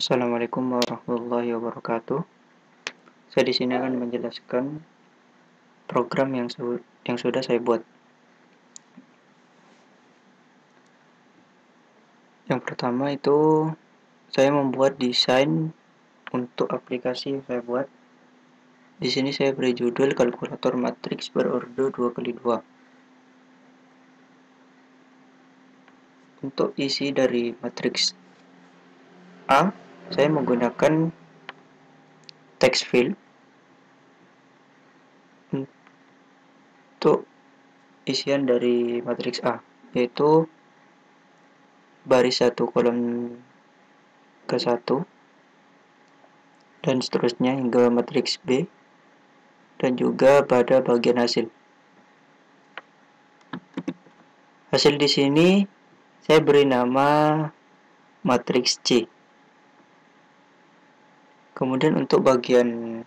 Assalamualaikum warahmatullahi wabarakatuh. Saya di sini akan menjelaskan program yang sudah saya buat. Yang pertama itu saya membuat desain untuk aplikasi yang saya buat. Di sini saya beri judul kalkulator matriks berordo 2x2. Untuk isi dari matriks A, saya menggunakan text field. Untuk isian dari matriks A, yaitu baris 1 kolom ke 1 dan seterusnya hingga matriks B, dan juga pada bagian hasil. Hasil di sini saya beri nama matriks C. Kemudian untuk bagian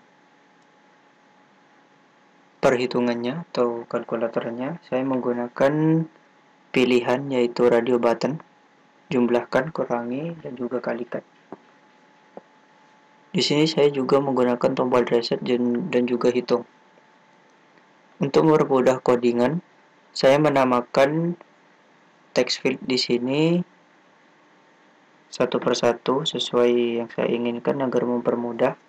perhitungannya atau kalkulatornya, saya menggunakan pilihan yaitu radio button, jumlahkan, kurangi, dan juga kalikan. Di sini saya juga menggunakan tombol reset dan juga hitung. Untuk mempermudah codingan, saya menamakan text field di sini satu persatu sesuai yang saya inginkan agar mempermudah.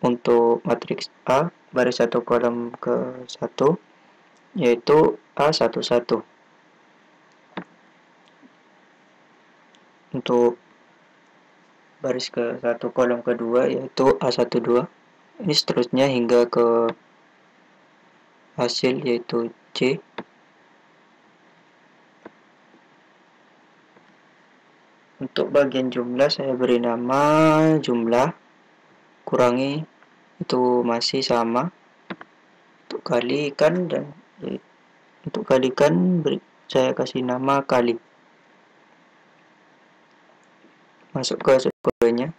Untuk matriks A, baris 1 kolom ke 1, yaitu A11. Untuk baris ke 1 kolom kedua, yaitu A12. Ini seterusnya hingga ke hasil, yaitu C. Untuk bagian jumlah, saya beri nama jumlah, kurangi, itu masih sama. Untuk kalikan saya kasih nama kali. Masuk ke kodenya,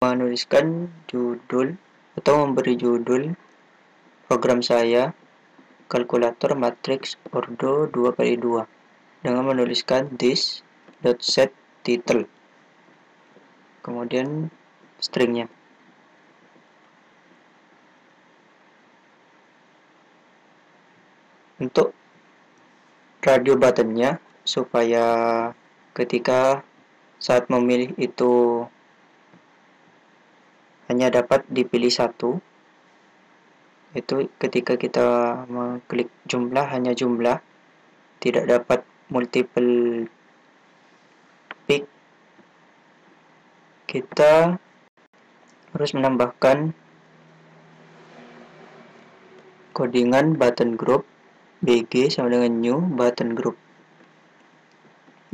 menuliskan judul atau memberi judul program saya kalkulator matriks ordo 2x2 dengan menuliskan this.set title, kemudian stringnya. Untuk radio buttonnya, supaya ketika saat memilih itu hanya dapat dipilih satu, itu ketika kita mengklik jumlah, hanya jumlah, tidak dapat multiple pick, kita harus menambahkan codingan button group bg sama dengan new button group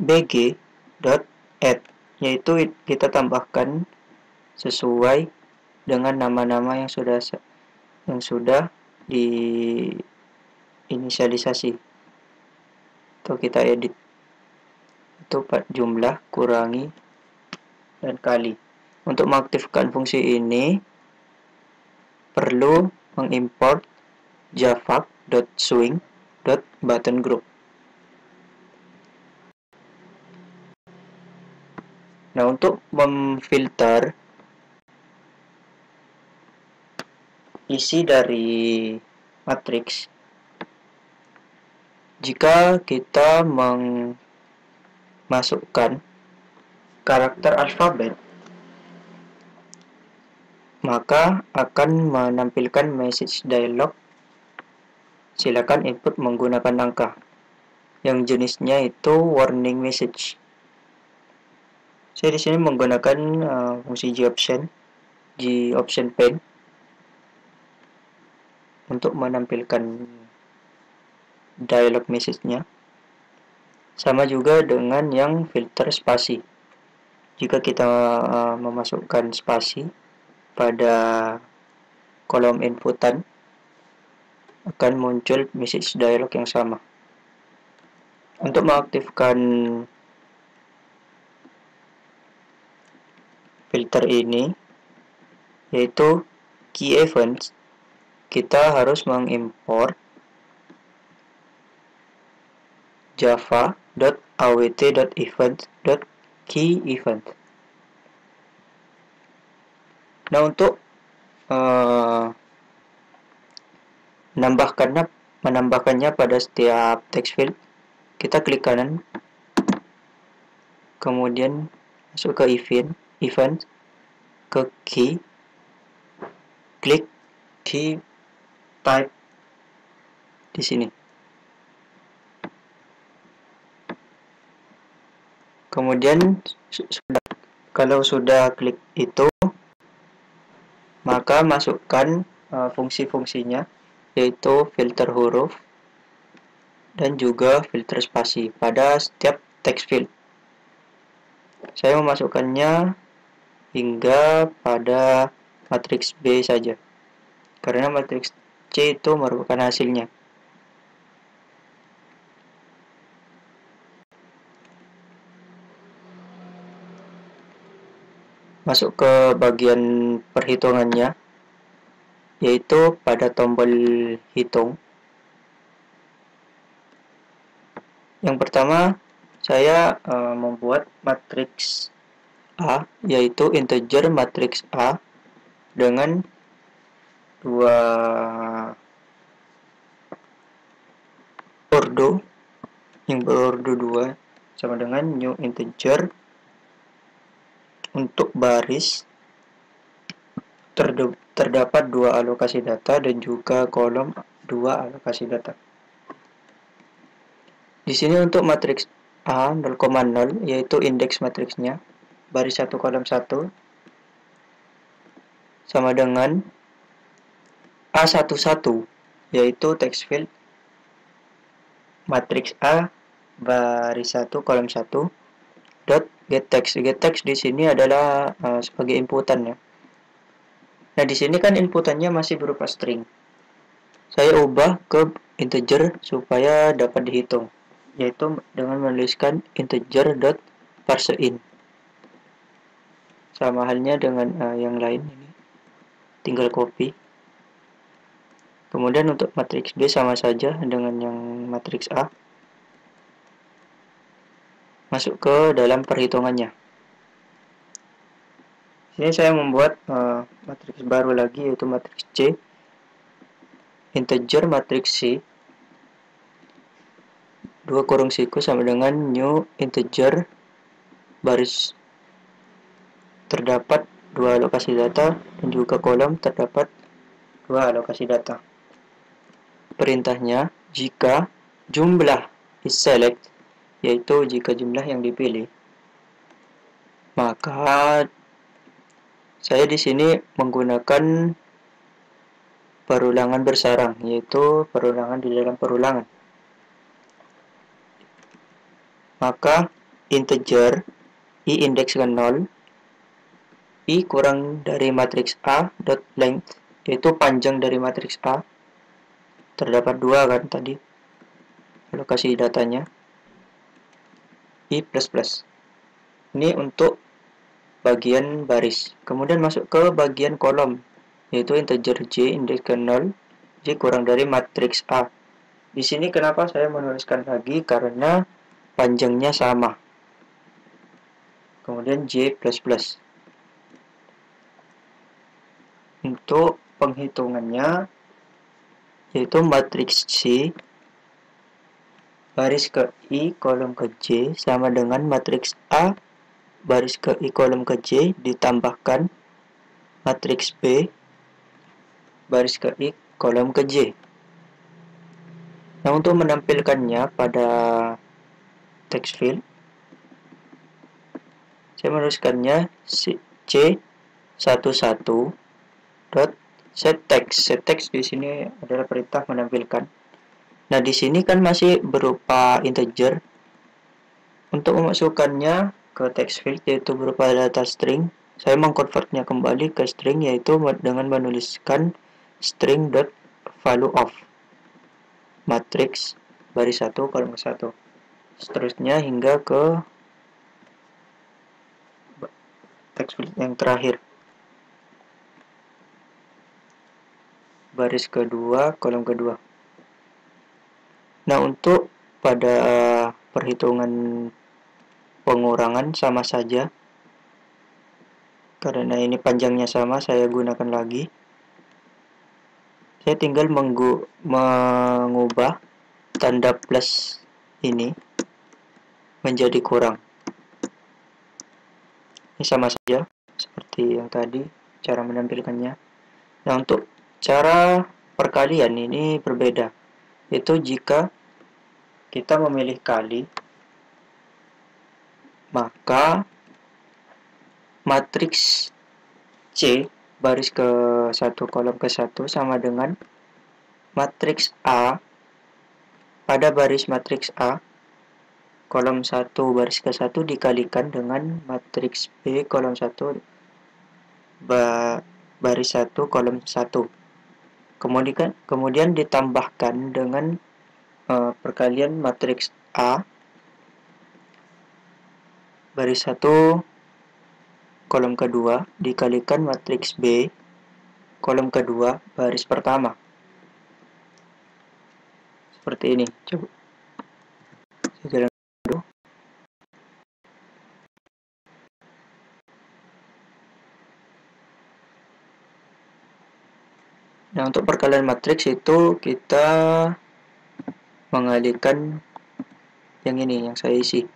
bg.add, yaitu kita tambahkan sesuai dengan nama-nama yang sudah diinisialisasi atau kita edit. Itu jumlah, kurangi, dan kali. Untuk mengaktifkan fungsi ini perlu mengimport java.swing.buttonGroup. Nah, untuk memfilter isi dari matriks, jika kita memasukkan karakter alfabet, maka akan menampilkan message dialog, silakan input menggunakan angka, yang jenisnya itu warning message. Saya di sini menggunakan fungsi Goption pane untuk menampilkan dialog message-nya. Sama juga dengan yang filter spasi. Jika kita memasukkan spasi pada kolom inputan, akan muncul message dialog yang sama. Untuk mengaktifkan filter ini, yaitu key events, kita harus mengimport java.awt.event key event. Nah, untuk menambahkannya pada setiap text field, kita klik kanan, kemudian masuk ke event, ke key, klik key type di sini. Kemudian kalau sudah klik itu, maka masukkan fungsi-fungsinya, yaitu filter huruf dan juga filter spasi pada setiap text field. Saya memasukkannya hingga pada matriks B saja, karena matriks C itu merupakan hasilnya. Masuk ke bagian perhitungannya, yaitu pada tombol hitung. Yang pertama, saya membuat matriks A, yaitu integer matriks A dengan dua ordo yang berordo 2 sama dengan new integer. Untuk baris terdapat dua alokasi data dan juga kolom dua alokasi data. Di sini untuk matriks A 0,0 yaitu indeks matriksnya, baris 1 kolom 1 sama dengan A11 yaitu text field matriks A baris 1 kolom 1 dot getText. GetText di sini adalah sebagai inputan ya. Nah, di sini kan inputannya masih berupa string. Saya ubah ke integer supaya dapat dihitung, yaitu dengan menuliskan integer dot parseInt. Sama halnya dengan yang lain ini. Tinggal copy. Kemudian untuk matriks B sama saja dengan yang matriks A. Masuk ke dalam perhitungannya. Sini saya membuat matriks baru lagi, yaitu matriks C, integer matriks C 2 kurung siku sama dengan new integer baris terdapat 2 alokasi data dan juga kolom terdapat 2 alokasi data. Perintahnya jika jumlah is select, yaitu jika jumlah yang dipilih, maka saya di sini menggunakan perulangan bersarang, yaitu perulangan di dalam perulangan. Maka integer i indeks ke 0, i kurang dari matriks A dot length, yaitu panjang dari matriks A, terdapat 2 kan tadi alokasi datanya, i plus plus. Ini untuk bagian baris. Kemudian masuk ke bagian kolom, yaitu integer j indeks ke 0, j kurang dari matriks A. Di sini kenapa saya menuliskan lagi, karena panjangnya sama. Kemudian j plus plus. Untuk penghitungannya, yaitu matriks C baris ke I kolom ke J sama dengan matriks A baris ke I kolom ke J ditambahkan matriks B baris ke I kolom ke J. Nah, untuk menampilkannya pada text field, saya menuliskannya C11 dot setText. setText di sini adalah perintah menampilkan. Nah, di sini kan masih berupa integer. Untuk memasukkannya ke text field, yaitu berupa data string, saya mengkonvertnya kembali ke string, yaitu dengan menuliskan string dot value of matriks baris 1 kolom 1. Seterusnya hingga ke text field yang terakhir, baris kedua kolom kedua. Nah, untuk pada perhitungan pengurangan sama saja. Karena ini panjangnya sama, saya gunakan lagi. Saya tinggal mengubah tanda plus ini menjadi kurang. Ini sama saja seperti yang tadi cara menampilkannya. Nah, untuk cara perkalian ini berbeda. Itu jika kita memilih kali, maka matriks C baris ke 1 kolom ke 1 sama dengan matriks A pada baris matriks A kolom 1 baris ke 1 dikalikan dengan matriks B kolom 1 baris 1 kolom 1. Kemudian ditambahkan dengan perkalian matriks A baris 1 kolom kedua dikalikan matriks B kolom kedua baris pertama. Seperti ini. Coba saya jalan dulu. Nah, untuk perkalian matriks itu kita mengalihkan yang ini, yang saya isi.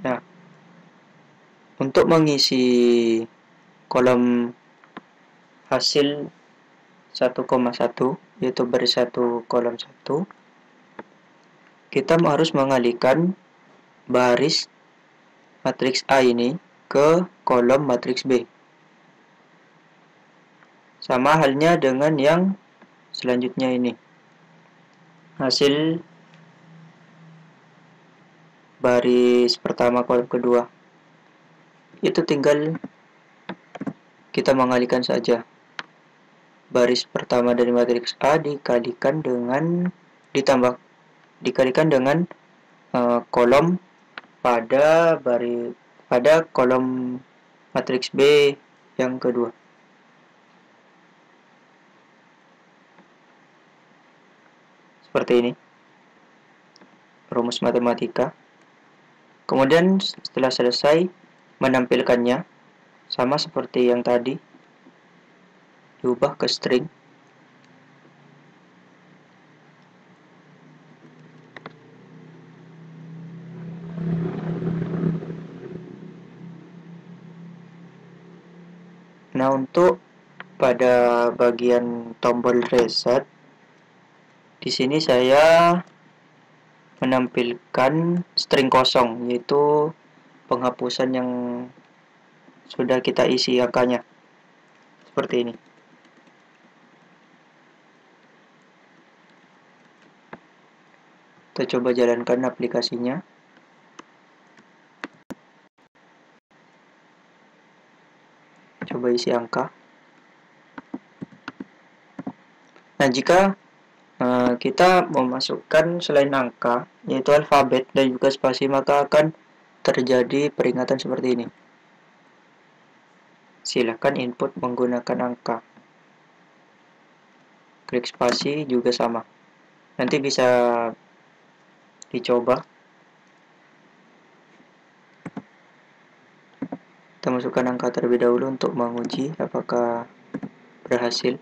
Nah, untuk mengisi kolom hasil 1,1 yaitu baris 1 kolom 1, kita harus mengalihkan baris matriks A ini ke kolom matriks B. Sama halnya dengan yang selanjutnya ini. Hasil baris pertama kolom kedua. Itu tinggal kita mengalihkan saja. Baris pertama dari matriks A dikalikan dengan kolom pada kolom matriks B yang kedua. Seperti ini rumus matematika. Kemudian setelah selesai menampilkannya sama seperti yang tadi, diubah ke string. Nah, untuk pada bagian tombol reset, di sini saya menampilkan string kosong, yaitu penghapusan yang sudah kita isi angkanya. Seperti ini. Kita coba jalankan aplikasinya. Coba isi angka. Nah, jika kita memasukkan selain angka, yaitu alfabet dan juga spasi, maka akan terjadi peringatan seperti ini. Silakan input menggunakan angka. Klik spasi juga sama. Nanti bisa dicoba. Kita masukkan angka terlebih dahulu untuk menguji apakah berhasil.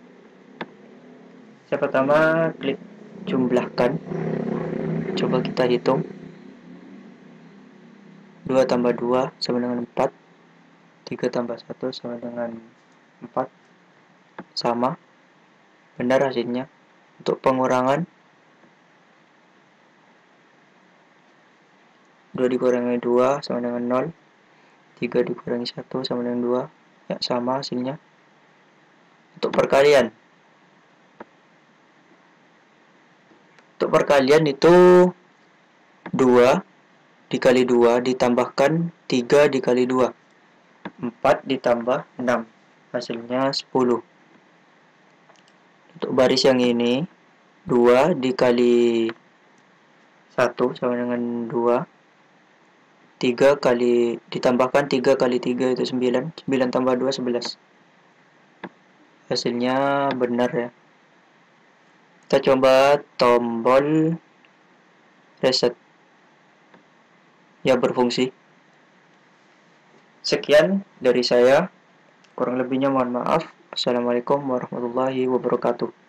Yang pertama, klik jumlahkan. Coba kita hitung. 2 tambah 2 sama dengan 4. 3 tambah 1 sama dengan 4. Sama. Benar hasilnya. Untuk pengurangan, 2 dikurangi 2 sama dengan 0. 3 dikurangi 1 sama dengan 2. Ya, sama hasilnya. Untuk perkalian, itu 2 dikali 2 ditambahkan 3 dikali 2. 4 ditambah 6. Hasilnya 10. Untuk baris yang ini, 2 dikali 1 sama dengan 2. 3 kali ditambahkan 3 kali 3 itu 9. 9 tambah 2, 11. Hasilnya benar ya. Kita coba tombol reset. ya berfungsi. Sekian dari saya, kurang lebihnya mohon maaf. Assalamualaikum warahmatullahi wabarakatuh.